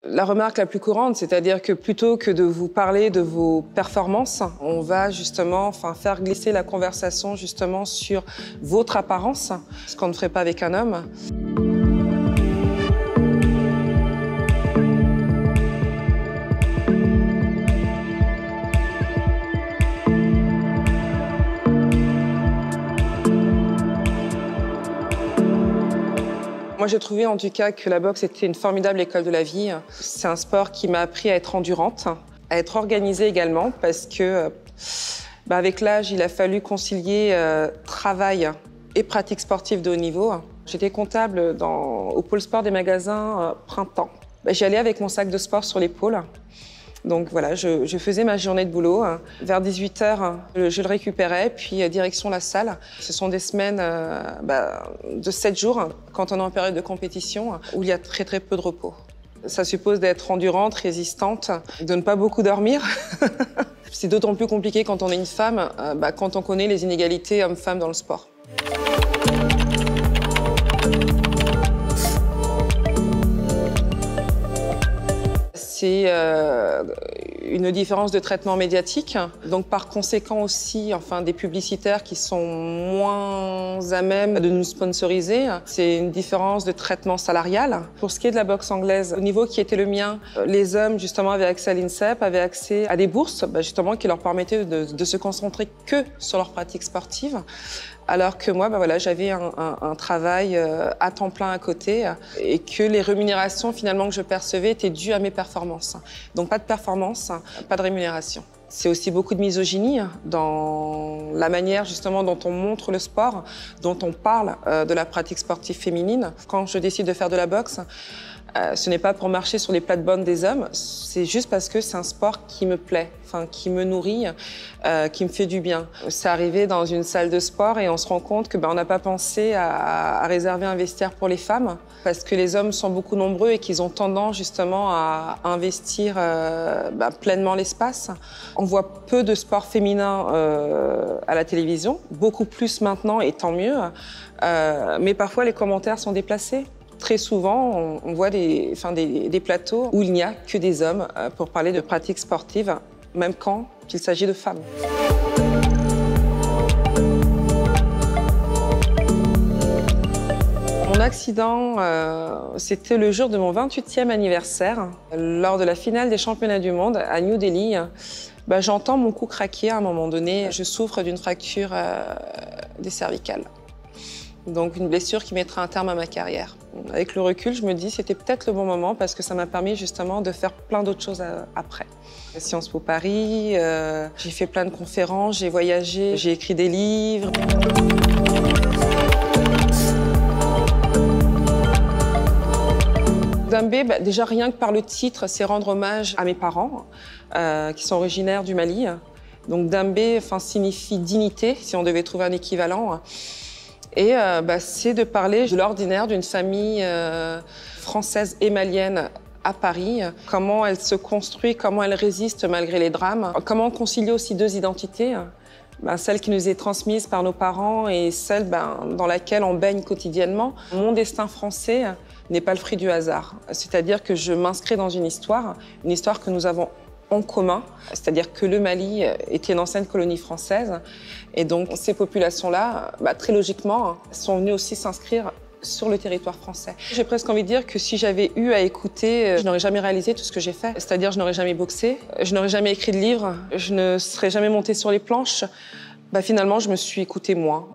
La remarque la plus courante, c'est-à-dire que plutôt que de vous parler de vos performances, on va justement faire glisser la conversation justement sur votre apparence, ce qu'on ne ferait pas avec un homme. Moi, j'ai trouvé en tout cas que la boxe était une formidable école de la vie. C'est un sport qui m'a appris à être endurante, à être organisée également, parce que avec l'âge, il a fallu concilier travail et pratique sportive de haut niveau. J'étais comptable au pôle sport des magasins Printemps. J'y allais avec mon sac de sport sur l'épaule. Donc voilà, je faisais ma journée de boulot. Vers 18 h, je le récupérais, puis direction la salle. Ce sont des semaines de 7 jours, quand on est en période de compétition, où il y a très très peu de repos. Ça suppose d'être endurante, résistante, de ne pas beaucoup dormir. C'est d'autant plus compliqué quand on est une femme, quand on connaît les inégalités hommes-femmes dans le sport. C'est une différence de traitement médiatique, donc par conséquent aussi des publicitaires qui sont moins à même de nous sponsoriser. C'est une différence de traitement salarial. Pour ce qui est de la boxe anglaise, au niveau qui était le mien, les hommes justement avaient accès à l'INSEP, avaient accès à des bourses justement qui leur permettaient de se concentrer que sur leur pratique sportive. Alors que moi, j'avais un travail à temps plein à côté et que les rémunérations finalement que je percevais étaient dues à mes performances. Donc pas de performance, pas de rémunération. C'est aussi beaucoup de misogynie dans la manière justement dont on montre le sport, dont on parle de la pratique sportive féminine. Quand je décide de faire de la boxe, ce n'est pas pour marcher sur les plates-bandes des hommes, c'est juste parce que c'est un sport qui me plaît, qui me nourrit, qui me fait du bien. C'est arrivé dans une salle de sport et on se rend compte que on n'a pas pensé à réserver un vestiaire pour les femmes parce que les hommes sont beaucoup nombreux et qu'ils ont tendance justement à investir pleinement l'espace. On voit peu de sports féminins à la télévision, beaucoup plus maintenant et tant mieux, mais parfois les commentaires sont déplacés. Très souvent, on voit des plateaux où il n'y a que des hommes pour parler de pratiques sportives, même quand il s'agit de femmes. Mon accident, c'était le jour de mon 28e anniversaire, lors de la finale des championnats du monde à New Delhi. J'entends mon cou craquer à un moment donné. Je souffre d'une fracture des cervicales. Donc une blessure qui mettra un terme à ma carrière. Avec le recul, je me dis que c'était peut-être le bon moment parce que ça m'a permis justement de faire plein d'autres choses après. Sciences Po Paris, j'ai fait plein de conférences, j'ai voyagé, j'ai écrit des livres. Dambé, déjà rien que par le titre, c'est rendre hommage à mes parents qui sont originaires du Mali. Donc Dambé signifie dignité, si on devait trouver un équivalent. Et c'est de parler de l'ordinaire d'une famille française et malienne à Paris, comment elle se construit, comment elle résiste malgré les drames, comment concilier aussi deux identités, celle qui nous est transmise par nos parents et celle dans laquelle on baigne quotidiennement. Mon destin français n'est pas le fruit du hasard, c'est-à-dire que je m'inscris dans une histoire que nous avons en commun, c'est-à-dire que le Mali était une ancienne colonie française et donc ces populations-là, très logiquement, sont venues aussi s'inscrire sur le territoire français. J'ai presque envie de dire que si j'avais eu à écouter, je n'aurais jamais réalisé tout ce que j'ai fait, c'est-à-dire je n'aurais jamais boxé, je n'aurais jamais écrit de livre, je ne serais jamais montée sur les planches. Finalement, je me suis écoutée moi.